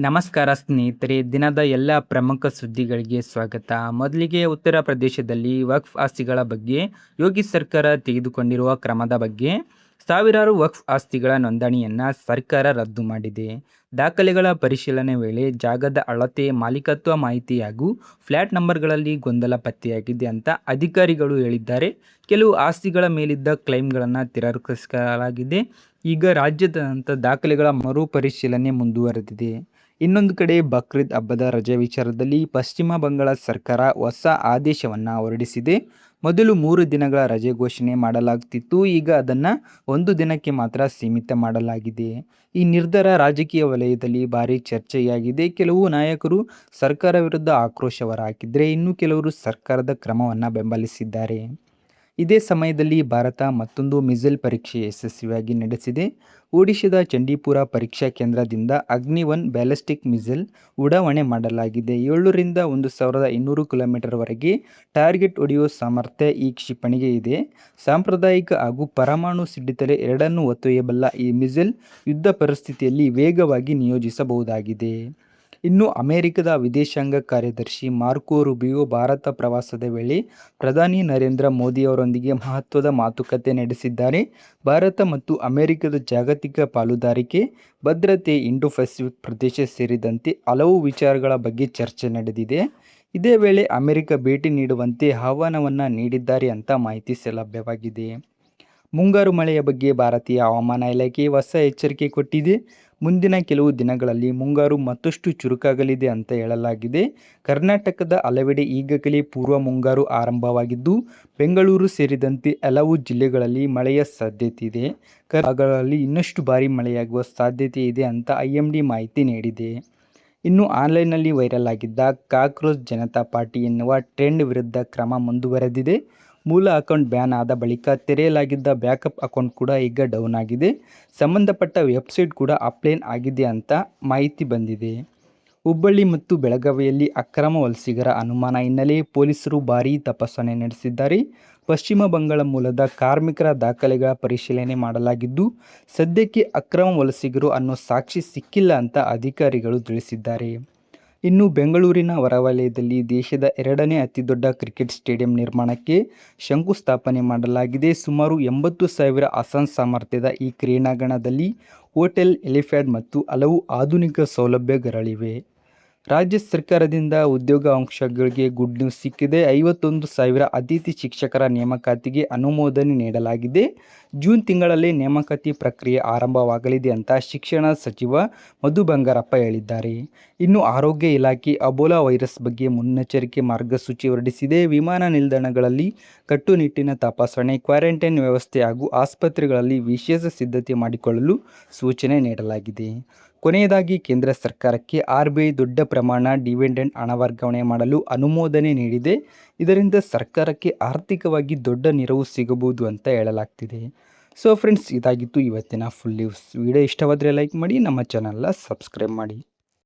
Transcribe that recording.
ನಮಸ್ಕಾರ ಸ್ನೇಹಿತರೆ, ದಿನದ ಎಲ್ಲ ಪ್ರಮುಖ ಸುದ್ದಿಗಳಿಗೆ ಸ್ವಾಗತ. ಮೊದಲಿಗೆ ಉತ್ತರ ಪ್ರದೇಶದಲ್ಲಿ ವಕ್ಫ್ ಆಸ್ತಿಗಳ ಬಗ್ಗೆ ಯೋಗಿ ಸರ್ಕಾರ ತೆಗೆದುಕೊಂಡಿರುವ ಕ್ರಮದ ಬಗ್ಗೆ. ಸಾವಿರಾರು ವಕ್ಫ್ ಆಸ್ತಿಗಳ ನೋಂದಣಿಯನ್ನು ಸರ್ಕಾರ ರದ್ದು ಮಾಡಿದೆ. ದಾಖಲೆಗಳ ಪರಿಶೀಲನೆ ವೇಳೆ ಜಾಗದ ಅಳತೆ, ಮಾಲೀಕತ್ವ ಮಾಹಿತಿ ಹಾಗೂ ಫ್ಲ್ಯಾಟ್ ನಂಬರ್ಗಳಲ್ಲಿ ಗೊಂದಲ ಪತ್ತೆಯಾಗಿದೆ ಅಂತ ಅಧಿಕಾರಿಗಳು ಹೇಳಿದ್ದಾರೆ. ಕೆಲವು ಆಸ್ತಿಗಳ ಮೇಲಿದ್ದ ಕ್ಲೈಮ್ಗಳನ್ನು ತಿರಸ್ಕರಿಸಲಾಗಿದೆ. ಈಗ ರಾಜ್ಯಾದ್ಯಂತ ದಾಖಲೆಗಳ ಮರುಪರಿಶೀಲನೆ ಮುಂದುವರೆದಿದೆ. ಇನ್ನೊಂದು ಕಡೆ ಬಕ್ರೀದ್ ಹಬ್ಬದ ರಜೆ ವಿಚಾರದಲ್ಲಿ ಪಶ್ಚಿಮ ಬಂಗಾಳ ಸರ್ಕಾರ ಹೊಸ ಆದೇಶವನ್ನು ಹೊರಡಿಸಿದೆ. ಮೊದಲು 3 ದಿನಗಳ ರಜೆ ಘೋಷಣೆ ಮಾಡಲಾಗುತ್ತಿತ್ತು. ಈಗ ಅದನ್ನು 1 ದಿನಕ್ಕೆ ಮಾತ್ರ ಸೀಮಿತ ಮಾಡಲಾಗಿದೆ. ಈ ನಿರ್ಧಾರ ರಾಜಕೀಯ ವಲಯದಲ್ಲಿ ಭಾರೀ ಚರ್ಚೆಯಾಗಿದೆ. ಕೆಲವು ನಾಯಕರು ಸರ್ಕಾರ ವಿರುದ್ಧ ಆಕ್ರೋಶ ಹೊರಹಾಕಿದರೆ, ಇನ್ನು ಕೆಲವರು ಸರ್ಕಾರದ ಕ್ರಮವನ್ನು ಬೆಂಬಲಿಸಿದ್ದಾರೆ. ಇದೇ ಸಮಯದಲ್ಲಿ ಭಾರತ ಮತ್ತೊಂದು ಮಿಸೈಲ್ ಪರೀಕ್ಷೆ ಯಶಸ್ವಿಯಾಗಿ ನಡೆಸಿದೆ. ಒಡಿಶಾದ ಚಂಡೀಪುರ ಪರೀಕ್ಷಾ ಕೇಂದ್ರದಿಂದ ಅಗ್ನಿ-1 ಬ್ಯಾಲಿಸ್ಟಿಕ್ ಮಿಸೈಲ್ ಉಡಾವಣೆ ಮಾಡಲಾಗಿದೆ. 700 ರಿಂದ 1200 ಕಿಲೋಮೀಟರ್ವರೆಗೆ ಟಾರ್ಗೆಟ್ ಹೊಡೆಯುವ ಸಾಮರ್ಥ್ಯ ಈ ಕ್ಷಿಪಣಿಗೆ ಇದೆ. ಸಾಂಪ್ರದಾಯಿಕ ಹಾಗೂ ಪರಮಾಣು ಸಿಡಿತಲೆ ಎರಡನ್ನೂ ಹೊತ್ತೊಯ್ಯಬಲ್ಲ ಈ ಮಿಸೈಲ್ ಯುದ್ಧ ಪರಿಸ್ಥಿತಿಯಲ್ಲಿ ವೇಗವಾಗಿ ನಿಯೋಜಿಸಬಹುದಾಗಿದೆ. ಇನ್ನು ಅಮೆರಿಕದ ವಿದೇಶಾಂಗ ಕಾರ್ಯದರ್ಶಿ ಮಾರ್ಕೊ ರೂಬಿಯೋ ಭಾರತ ಪ್ರವಾಸದ ವೇಳೆ ಪ್ರಧಾನಿ ನರೇಂದ್ರ ಮೋದಿಯವರೊಂದಿಗೆ ಮಹತ್ವದ ಮಾತುಕತೆ ನಡೆಸಿದ್ದಾರೆ. ಭಾರತ ಮತ್ತು ಅಮೆರಿಕದ ಜಾಗತಿಕ ಪಾಲುದಾರಿಕೆ, ಭದ್ರತೆ, ಇಂಡೋ-ಪೆಸಿಫಿಕ್ ಪ್ರದೇಶ ಸೇರಿದಂತೆ ಹಲವು ವಿಚಾರಗಳ ಬಗ್ಗೆ ಚರ್ಚೆ ನಡೆದಿದೆ. ಇದೇ ವೇಳೆ ಅಮೆರಿಕ ಭೇಟಿ ನೀಡುವಂತೆ ಆಹ್ವಾನವನ್ನು ನೀಡಿದ್ದಾರೆ ಅಂತ ಮಾಹಿತಿ ಲಭ್ಯವಾಗಿದೆ. ಮುಂಗಾರು ಮಳೆಯ ಬಗ್ಗೆ ಭಾರತೀಯ ಹವಾಮಾನ ಇಲಾಖೆ ಹೊಸ ಎಚ್ಚರಿಕೆ ಕೊಟ್ಟಿದೆ. ಮುಂದಿನ ಕೆಲವು ದಿನಗಳಲ್ಲಿ ಮುಂಗಾರು ಮತ್ತಷ್ಟು ಚುರುಕಾಗಲಿದೆ ಅಂತ ಹೇಳಲಾಗಿದೆ. ಕರ್ನಾಟಕದ ಹಲವೆಡೆ ಈಗಾಗಲೇ ಪೂರ್ವ ಮುಂಗಾರು ಆರಂಭವಾಗಿದ್ದು, ಬೆಂಗಳೂರು ಸೇರಿದಂತೆ ಹಲವು ಜಿಲ್ಲೆಗಳಲ್ಲಿ ಮಳೆಯ ಸಾಧ್ಯತೆ ಇದೆ. ಭಾಗಗಳಲ್ಲಿ ಇನ್ನಷ್ಟು ಭಾರೀ ಮಳೆಯಾಗುವ ಸಾಧ್ಯತೆ ಇದೆ ಅಂತ IMD ಮಾಹಿತಿ ನೀಡಿದೆ. ಇನ್ನು ಆನ್ಲೈನ್ನಲ್ಲಿ ವೈರಲ್ ಆಗಿದ್ದ ಕಾಕ್ರೋಚ್ ಜನತಾ ಪಾರ್ಟಿ ಎನ್ನುವ ಟ್ರೆಂಡ್ ವಿರುದ್ಧ ಕ್ರಮ ಮುಂದುವರೆದಿದೆ. ಮೂಲ ಅಕೌಂಟ್ ಬ್ಯಾನ್ ಆದ ಬಳಿಕ ತೆರೆಯಲಾಗಿದ್ದ ಬ್ಯಾಕಪ್ ಅಕೌಂಟ್ ಕೂಡ ಈಗ ಡೌನ್ ಆಗಿದೆ. ಸಂಬಂಧಪಟ್ಟ ವೆಬ್ಸೈಟ್ ಕೂಡ ಆಫ್ಲೈನ್ ಆಗಿದೆ ಅಂತ ಮಾಹಿತಿ ಬಂದಿದೆ. ಹುಬ್ಬಳ್ಳಿ ಮತ್ತು ಬೆಳಗಾವಿಯಲ್ಲಿ ಅಕ್ರಮ ವಲಸಿಗರ ಅನುಮಾನ ಹಿನ್ನೆಲೆ ಪೊಲೀಸರು ಭಾರೀ ತಪಾಸಣೆ ನಡೆಸಿದ್ದಾರೆ. ಪಶ್ಚಿಮ ಬಂಗಾಳ ಮೂಲದ ಕಾರ್ಮಿಕರ ದಾಖಲೆಗಳ ಪರಿಶೀಲನೆ ಮಾಡಲಾಗಿದ್ದು, ಸದ್ಯಕ್ಕೆ ಅಕ್ರಮ ವಲಸಿಗರು ಅನ್ನೋ ಸಾಕ್ಷಿ ಸಿಕ್ಕಿಲ್ಲ ಅಂತ ಅಧಿಕಾರಿಗಳು ತಿಳಿಸಿದ್ದಾರೆ. ಇನ್ನು ಬೆಂಗಳೂರಿನ ಹೊರವಲಯದಲ್ಲಿ ದೇಶದ 2ನೇ ಅತಿದೊಡ್ಡ ಕ್ರಿಕೆಟ್ ಸ್ಟೇಡಿಯಂ ನಿರ್ಮಾಣಕ್ಕೆ ಶಂಕುಸ್ಥಾಪನೆ ಮಾಡಲಾಗಿದೆ. ಸುಮಾರು 80,000 ಆಸನ ಸಾಮರ್ಥ್ಯದ ಈ ಕ್ರೀಡಾಂಗಣದಲ್ಲಿ ಹೋಟೆಲ್, ಹೆಲಿಪ್ಯಾಡ್ ಮತ್ತು ಹಲವು ಆಧುನಿಕ ಸೌಲಭ್ಯಗಳಿವೆ. ರಾಜ್ಯ ಸರ್ಕಾರದಿಂದ ಉದ್ಯೋಗಾಕಾಂಕ್ಷಿಗಳಿಗೆ ಗುಡ್ ನ್ಯೂಸ್ ಸಿಕ್ಕಿದೆ. 51,000 ಅತಿಥಿ ಶಿಕ್ಷಕರ ನೇಮಕಾತಿಗೆ ಅನುಮೋದನೆ ನೀಡಲಾಗಿದೆ. ಜೂನ್ ತಿಂಗಳಲ್ಲೇ ನೇಮಕಾತಿ ಪ್ರಕ್ರಿಯೆ ಆರಂಭವಾಗಲಿದೆ ಅಂತ ಶಿಕ್ಷಣ ಸಚಿವ ಮಧು ಬಂಗಾರಪ್ಪ ಹೇಳಿದ್ದಾರೆ. ಇನ್ನು ಆರೋಗ್ಯ ಇಲಾಖೆ ಅಬೋಲಾ ವೈರಸ್ ಬಗ್ಗೆ ಮುನ್ನೆಚ್ಚರಿಕೆ ಮಾರ್ಗಸೂಚಿ ಹೊರಡಿಸಿದೆ. ವಿಮಾನ ನಿಲ್ದಾಣಗಳಲ್ಲಿ ಕಟ್ಟುನಿಟ್ಟಿನ ತಪಾಸಣೆ, ಕ್ವಾರಂಟೈನ್ ವ್ಯವಸ್ಥೆ ಹಾಗೂ ಆಸ್ಪತ್ರೆಗಳಲ್ಲಿ ವಿಶೇಷ ಸಿದ್ಧತೆ ಮಾಡಿಕೊಳ್ಳಲು ಸೂಚನೆ ನೀಡಲಾಗಿದೆ. ಕೊನೆಯದಾಗಿ ಕೇಂದ್ರ ಸರ್ಕಾರಕ್ಕೆ RBI ದೊಡ್ಡ ಪ್ರಮಾಣ ಡಿವಿಡೆಂಡ್ ಹಣ ವರ್ಗಾವಣೆ ಮಾಡಲು ಅನುಮೋದನೆ ನೀಡಿದೆ. ಇದರಿಂದ ಸರ್ಕಾರಕ್ಕೆ ಆರ್ಥಿಕವಾಗಿ ದೊಡ್ಡ ನೆರವು ಸಿಗಬಹುದು ಅಂತ ಹೇಳಲಾಗ್ತಿದೆ. ಸೊ ಫ್ರೆಂಡ್ಸ್, ಇದಾಗಿತ್ತು ಇವತ್ತಿನ ಫುಲ್ ನ್ಯೂಸ್. ವಿಡಿಯೋ ಇಷ್ಟವಾದರೆ ಲೈಕ್ ಮಾಡಿ, ನಮ್ಮ ಚಾನಲ್ನ ಸಬ್ಸ್ಕ್ರೈಬ್ ಮಾಡಿ.